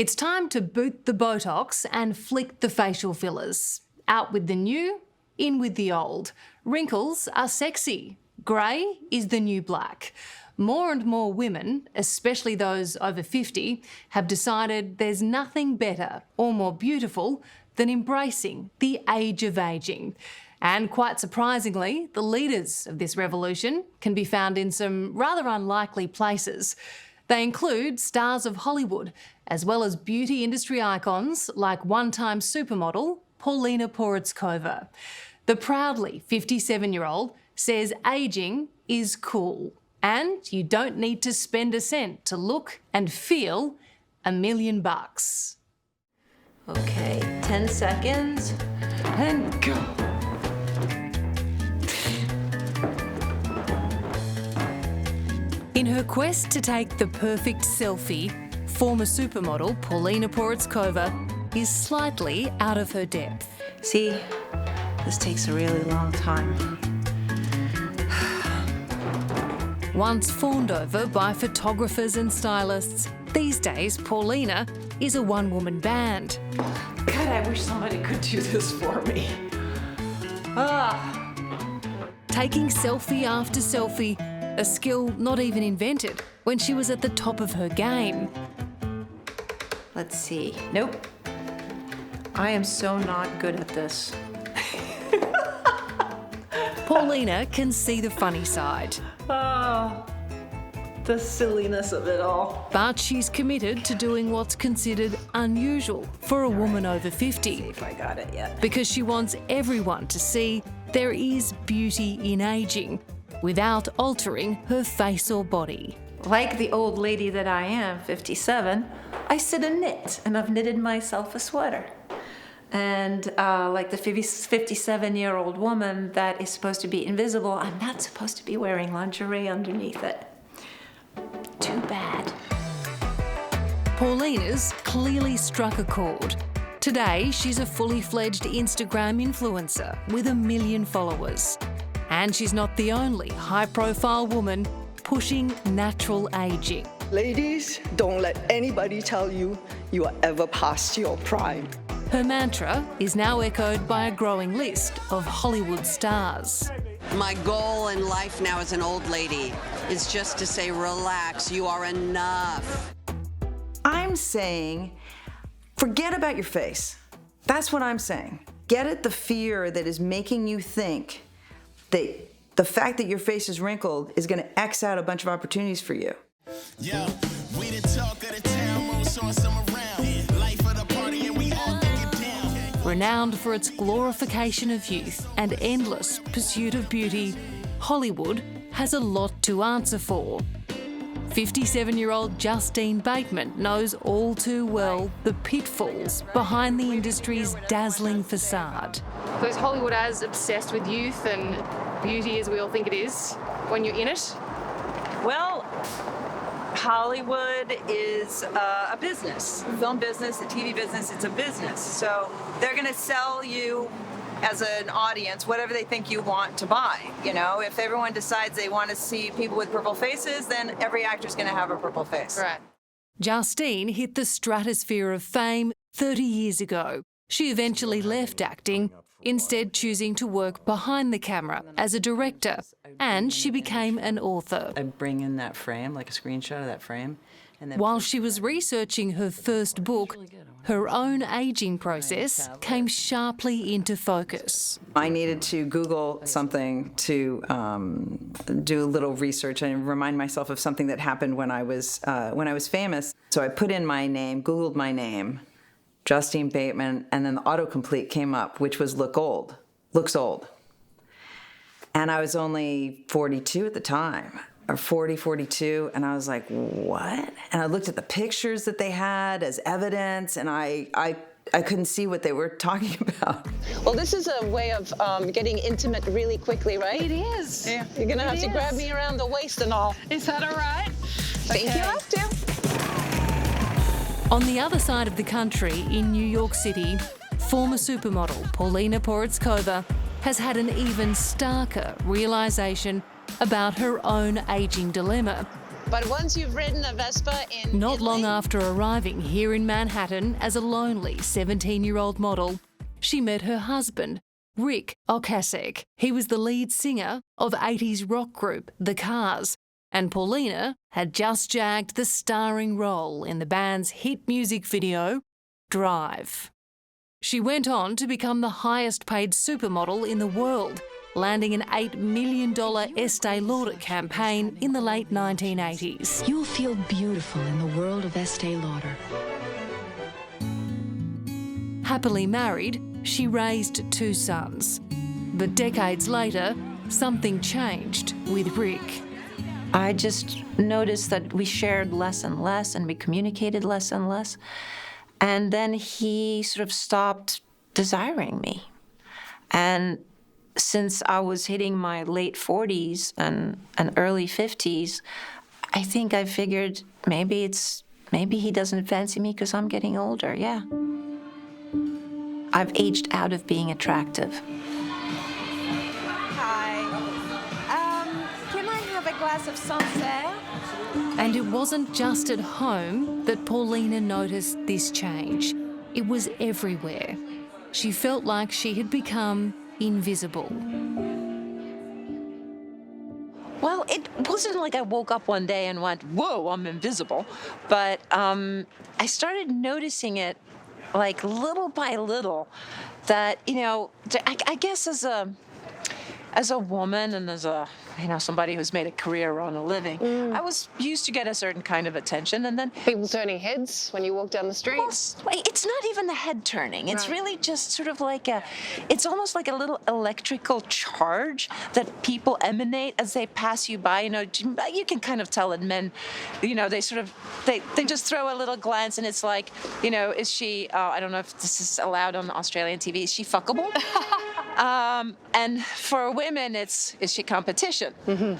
It's time to boot the Botox and flick the facial fillers. Out with the new, in with the old. Wrinkles are sexy. Grey is the new black. More and more women, especially those over 50, have decided there's nothing better or more beautiful than embracing the age of ageing. And quite surprisingly, the leaders of this revolution can be found in some rather unlikely places. They include stars of Hollywood, as well as beauty industry icons like one-time supermodel Paulina Porizkova. The proudly 57-year-old says ageing is cool, and you don't need to spend a cent to look and feel $1 million. Okay, 10 seconds, and go. In her quest to take the perfect selfie, former supermodel Paulina Porizkova is slightly out of her depth. See, this takes a really long time. Once fawned over by photographers and stylists, these days Paulina is a one-woman band. God, I wish somebody could do this for me. Taking selfie after selfie, a skill not even invented when she was at the top of her game. Let's see. Nope. I am so not good at this. Paulina can see the funny side. Oh, the silliness of it all. But she's committed to doing what's considered unusual for a woman over 50. Let's see if I got it yet. Because she wants everyone to see there is beauty in ageing without altering her face or body. Like the old lady that I am, 57, I sit and knit, and I've knitted myself a sweater. And like the 57-year-old woman that is supposed to be invisible, I'm not supposed to be wearing lingerie underneath it. Too bad. Paulina's clearly struck a chord. Today, she's a fully fledged Instagram influencer with 1 million followers. And she's not the only high-profile woman pushing natural ageing. Ladies, don't let anybody tell you you are ever past your prime. Her mantra is now echoed by a growing list of Hollywood stars. My goal in life now as an old lady is just to say, relax, you are enough. I'm saying, forget about your face. That's what I'm saying. Get at the fear that is making you think that the fact that your face is wrinkled is going to X out a bunch of opportunities for you. Yo, we the talk of the town, more so some around. Life of the party and we all think it down. Renowned for its glorification of youth and endless pursuit of beauty, Hollywood has a lot to answer for. 57-year-old Justine Bateman knows all too well the pitfalls behind the industry's dazzling facade. So is Hollywood as obsessed with youth and beauty as we all think it is when you're in it? Well, Hollywood is a business, a film business, a TV business, it's a business. So they're gonna sell you as an audience whatever they think you want to buy. You know, if everyone decides they want to see people with purple faces, then every actor's gonna have a purple face. Right. Justine hit the stratosphere of fame 30 years ago. She eventually left acting, instead choosing to work behind the camera as a director, and she became an author. I bring in that frame, like a screenshot of that frame. And then While she was researching her first book, her own ageing process came sharply into focus. I needed to Google something to do a little research and remind myself of something that happened when I was famous. So I put in my name, Googled my name, Justine Bateman, and then the autocomplete came up, which was looks old. And I was only 42 at the time, or 40, 42, and I was like, what? And I looked at the pictures that they had as evidence, and I couldn't see what they were talking about. Well, this is a way of getting intimate really quickly, right? It is. Yeah. You're gonna have to grab me around the waist and all. Is that all right? Think you have to. On the other side of the country, in New York City, former supermodel Paulina Porizkova has had an even starker realisation about her own ageing dilemma. But once you've ridden a Vespa in Not Italy, long after arriving here in Manhattan as a lonely 17-year-old model, she met her husband, Rick Ocasek. He was the lead singer of 80s rock group The Cars, and Paulina had just jagged the starring role in the band's hit music video, Drive. She went on to become the highest-paid supermodel in the world, landing an $8 million Estee Lauder campaign in the late 1980s. You'll feel beautiful in the world of Estee Lauder. Happily married, she raised 2 sons. But decades later, something changed with Rick. I just noticed that we shared less and less, and we communicated less and less. And then he sort of stopped desiring me. And since I was hitting my late 40s and early 50s, I think I figured maybe he doesn't fancy me because I'm getting older, yeah. I've aged out of being attractive. Hi. Can I have a glass of Sancerre? And it wasn't just at home that Paulina noticed this change. It was everywhere. She felt like she had become invisible. Well, it wasn't like I woke up one day and went, whoa, I'm invisible. But I started noticing it like little by little that, I guess as a woman and as a, somebody who's made a career on a living, I was used to get a certain kind of attention, and then People turning heads when you walk down the street. well, it's not even the head turning. It's Right. really just sort of like it's almost like a little electrical charge that people emanate as they pass you by. You can kind of tell that men, they sort of, they just throw a little glance, and it's like, is she, I don't know if this is allowed on Australian TV, is she fuckable? And for women, is she competition? Mm-hmm.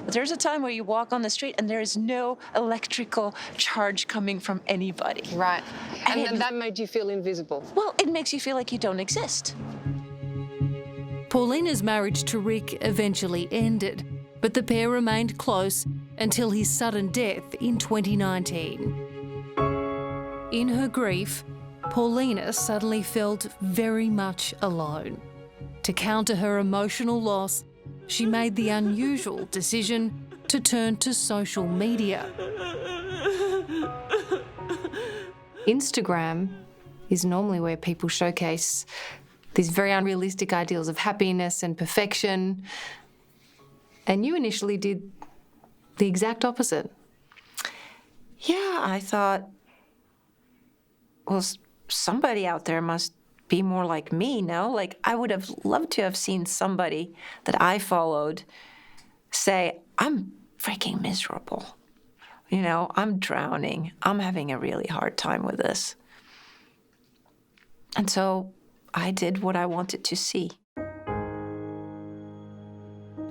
But there's a time where you walk on the street and there is no electrical charge coming from anybody. Right. And And then that made you feel invisible. Well, it makes you feel like you don't exist. Paulina's marriage to Rick eventually ended, but the pair remained close until his sudden death in 2019. In her grief, Paulina suddenly felt very much alone. To counter her emotional loss, she made the unusual decision to turn to social media. Instagram is normally where people showcase these very unrealistic ideals of happiness and perfection. And you initially did the exact opposite. Yeah, I thought, well, somebody out there must be more like me, no? Like, I would have loved to have seen somebody that I followed say, I'm freaking miserable. I'm drowning. I'm having a really hard time with this. And so I did what I wanted to see.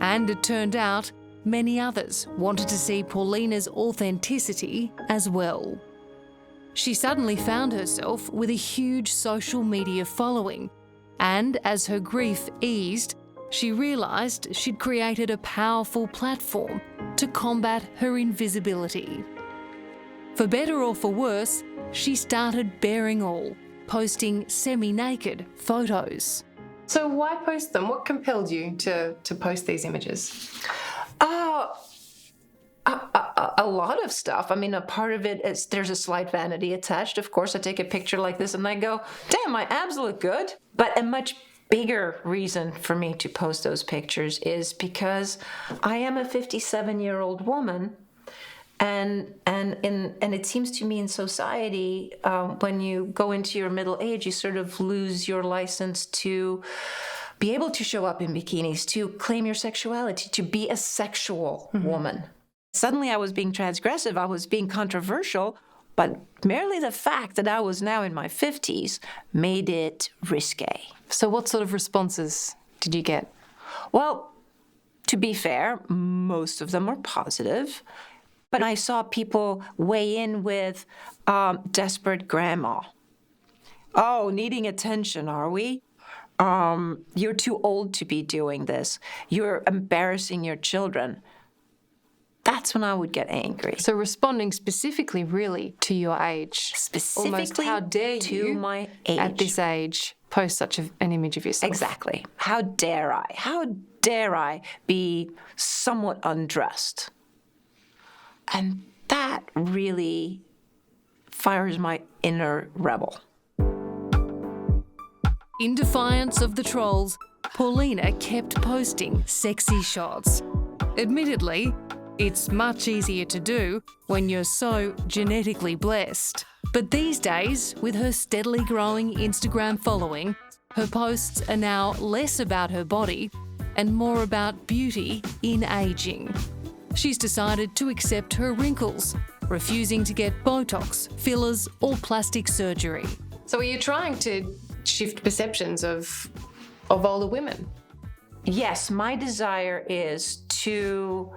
And it turned out many others wanted to see Paulina's authenticity as well. She suddenly found herself with a huge social media following, and as her grief eased, she realised she'd created a powerful platform to combat her invisibility. For better or for worse, she started bearing all, posting semi-naked photos. So why post them? What compelled you to post these images? A lot of stuff. I mean, a part of it is there's a slight vanity attached. Of course, I take a picture like this and I go, damn, my abs look good. But a much bigger reason for me to post those pictures is because I am a 57-year-old woman. And it seems to me in society, when you go into your middle age, you sort of lose your license to be able to show up in bikinis, to claim your sexuality, to be a sexual woman. Suddenly I was being transgressive, I was being controversial, but merely the fact that I was now in my 50s made it risque. So what sort of responses did you get? Well, to be fair, most of them were positive, but I saw people weigh in with desperate grandma. Oh, needing attention, are we? You're too old to be doing this. You're embarrassing your children. that's when I would get angry. So responding specifically, really, to your age. Specifically Almost, how dare to you, my age. at this age, post such an image of yourself? Exactly. How dare I? How dare I be somewhat undressed? And that really fires my inner rebel. In defiance of the trolls, Paulina kept posting sexy shots. Admittedly, it's much easier to do when you're so genetically blessed. But these days, with her steadily growing Instagram following, her posts are now less about her body and more about beauty in ageing. She's decided to accept her wrinkles, refusing to get Botox, fillers or plastic surgery. So are you trying to shift perceptions of older women? Yes, my desire is to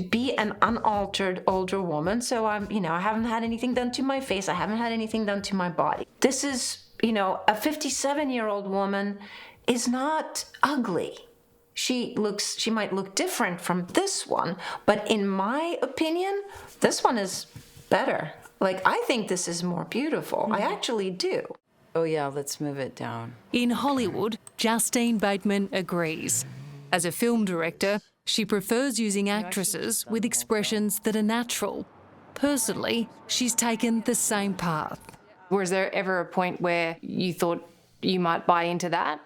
be an unaltered older woman. So I haven't had anything done to my face. I haven't had anything done to my body. This is, a 57-year-old woman is not ugly. She might look different from this one, but in my opinion, this one is better. Like, I think this is more beautiful. I actually do. Oh yeah, let's move it down. In Hollywood, Justine Bateman agrees. As a film director, she prefers using actresses with expressions that are natural. Personally, she's taken the same path. Was there ever a point where you thought you might buy into that?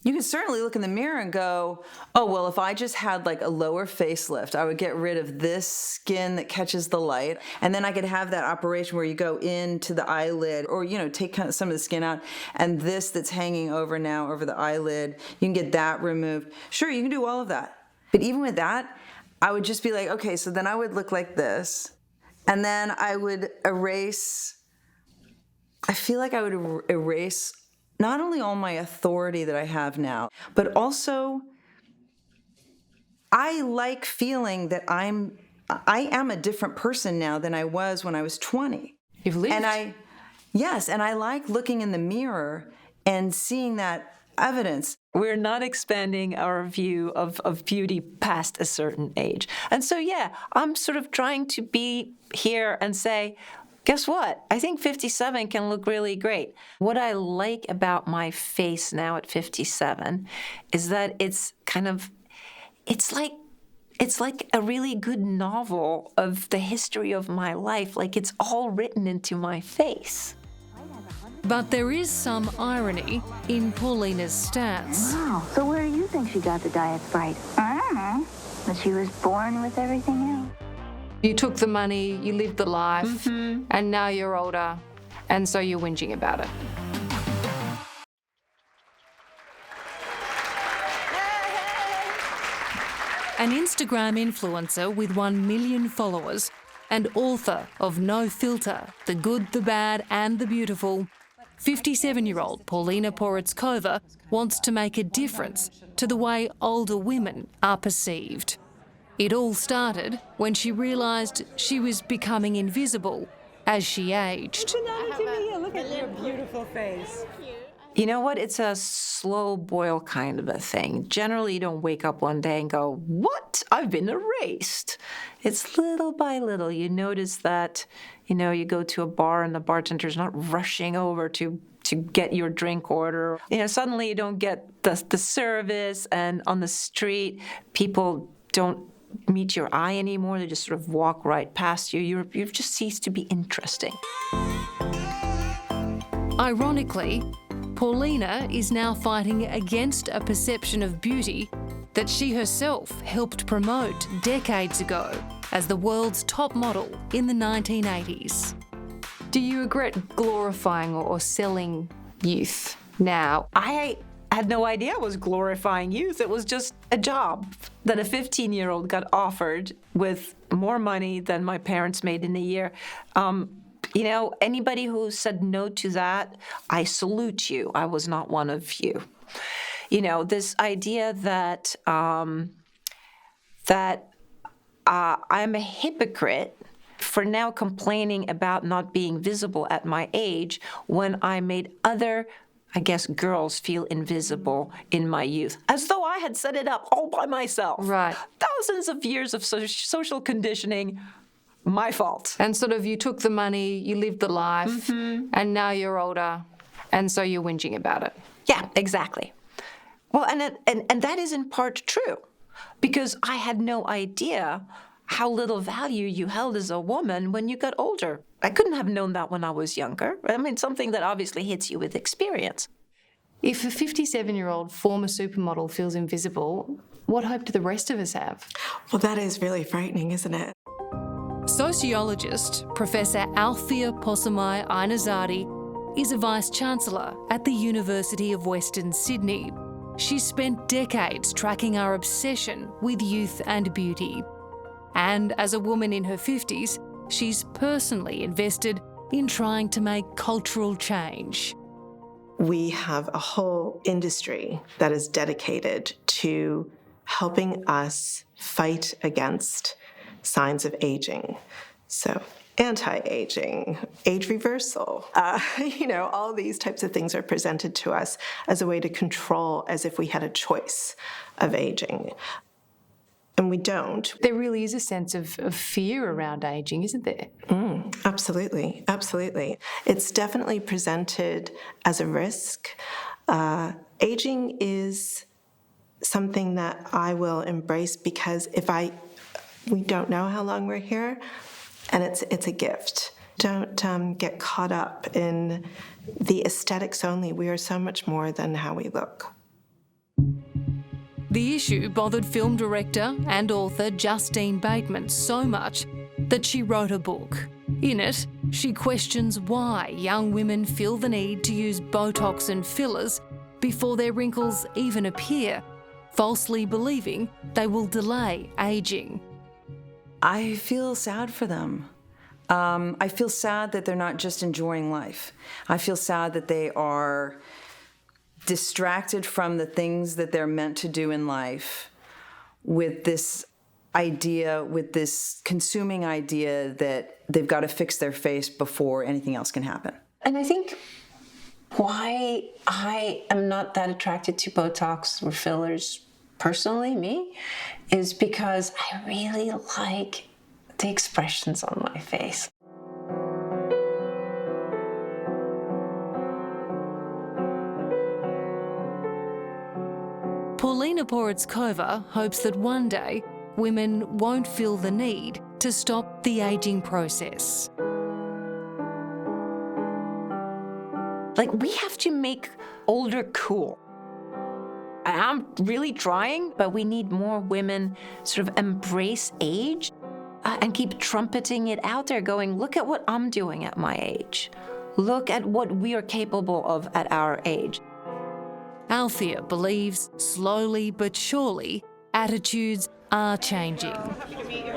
You can certainly look in the mirror and go, oh, well, if I just had like a lower facelift, I would get rid of this skin that catches the light. And then I could have that operation where you go into the eyelid or, take kind of some of the skin out. And this that's hanging over now over the eyelid, you can get that removed. Sure, you can do all of that. But even with that, I would just be like, okay, so then I would look like this. And then I would erase, I feel like I would erase not only all my authority that I have now, but also I like feeling that I am a different person now than I was when I was 20. You've lived. And I like looking in the mirror and seeing that evidence. We're not expanding our view of beauty past a certain age. And so, yeah, I'm sort of trying to be here and say, guess what? I think 57 can look really great. What I like about my face now at 57 is that it's like a really good novel of the history of my life. Like, it's all written into my face. But there is some irony in Paulina's stance. Wow, so where do you think she got the diet sprite? I don't know, but she was born with everything else. You took the money, you lived the life, and now you're older, and so you're whinging about it. An Instagram influencer with 1 million followers and author of No Filter, The Good, the Bad and the Beautiful, 57-year-old Paulina Porizkova wants to make a difference to the way older women are perceived. It all started when she realised she was becoming invisible as she aged. Look at your beautiful face. You know what? It's a slow boil kind of a thing. Generally, you don't wake up one day and go, what? I've been erased. It's little by little. You notice that, you go to a bar and the bartender's not rushing over to get your drink order. Suddenly you don't get the service, and on the street, people don't meet your eye anymore. They just sort of walk right past you. You've just ceased to be interesting. Ironically, Paulina is now fighting against a perception of beauty that she herself helped promote decades ago as the world's top model in the 1980s. Do you regret glorifying or selling youth now? I had no idea I was glorifying youth. It was just a job that a 15-year-old got offered with more money than my parents made in a year. Anybody who said no to that, I salute you. I was not one of you. This idea that I'm a hypocrite for now complaining about not being visible at my age when I made other I guess girls feel invisible in my youth, as though I had set it up all by myself. Right. Thousands of years of social conditioning, my fault. And sort of you took the money, you lived the life, and now you're older, and so you're whinging about it. Yeah, exactly. Well, and that is in part true, because I had no idea how little value you held as a woman when you got older. I couldn't have known that when I was younger. I mean, something that obviously hits you with experience. If a 57-year-old former supermodel feels invisible, what hope do the rest of us have? Well, that is really frightening, isn't it? Sociologist Professor Althea Posamai Ainazadi is a Vice-Chancellor at the University of Western Sydney. She's spent decades tracking our obsession with youth and beauty. And as a woman in her 50s, she's personally invested in trying to make cultural change. We have a whole industry that is dedicated to helping us fight against signs of aging. So anti-aging, age reversal, all these types of things are presented to us as a way to control, as if we had a choice of aging. And we don't. There really is a sense of fear around ageing, isn't there? Absolutely, absolutely. It's definitely presented as a risk. Aging is something that I will embrace because we don't know how long we're here, and it's a gift. Don't get caught up in the aesthetics only. We are so much more than how we look. The issue bothered film director and author Justine Bateman so much that she wrote a book. In it, she questions why young women feel the need to use Botox and fillers before their wrinkles even appear, falsely believing they will delay ageing. I feel sad for them. I feel sad that they're not just enjoying life. I feel sad that they are distracted from the things that they're meant to do in life with this idea, with this consuming idea that they've got to fix their face before anything else can happen. And I think why I am not that attracted to Botox or fillers, personally, me, is because I really like the expressions on my face. Paulina Porizkova hopes that one day women won't feel the need to stop the ageing process. Like, we have to make older cool. I'm really trying, but we need more women sort of embrace age and keep trumpeting it out there, going, look at what I'm doing at my age. Look at what we are capable of at our age. Althea believes, slowly but surely, attitudes are changing.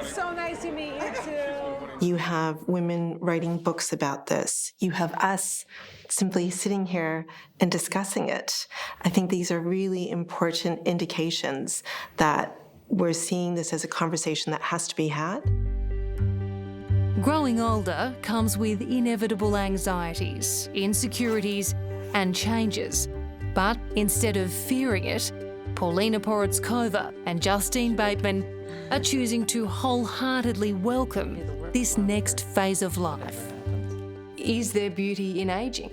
So nice to meet you too. You have women writing books about this. You have us simply sitting here and discussing it. I think these are really important indications that we're seeing this as a conversation that has to be had. Growing older comes with inevitable anxieties, insecurities, and changes. But instead of fearing it, Paulina Porizkova and Justine Bateman are choosing to wholeheartedly welcome this next phase of life. Is there beauty in ageing?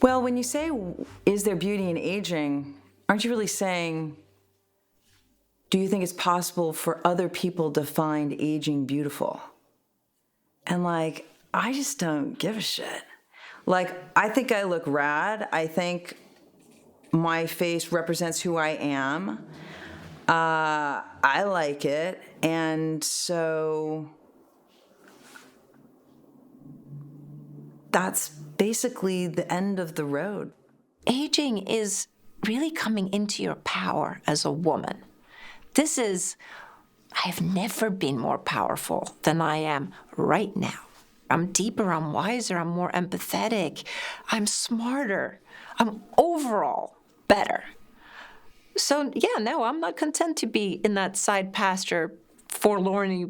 Well, when you say, is there beauty in aging, aren't you really saying, do you think it's possible for other people to find aging beautiful? And I just don't give a shit. I think I look rad. I think my face represents who I am. I like it. And so that's basically the end of the road. Aging is really coming into your power as a woman. I've never been more powerful than I am right now. I'm deeper, I'm wiser, I'm more empathetic, I'm smarter, I'm overall better. So I'm not content to be in that side pasture forlornly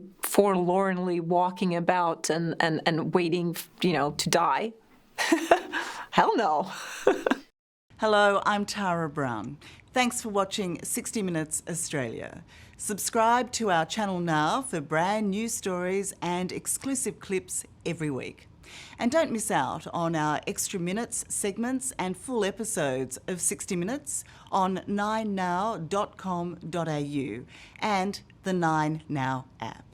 walking about and waiting, to die. Hell no. Hello, I'm Tara Brown. Thanks for watching 60 Minutes Australia. Subscribe to our channel now for brand new stories and exclusive clips every week. And don't miss out on our extra minutes, segments and full episodes of 60 Minutes on 9now.com.au and the 9Now app.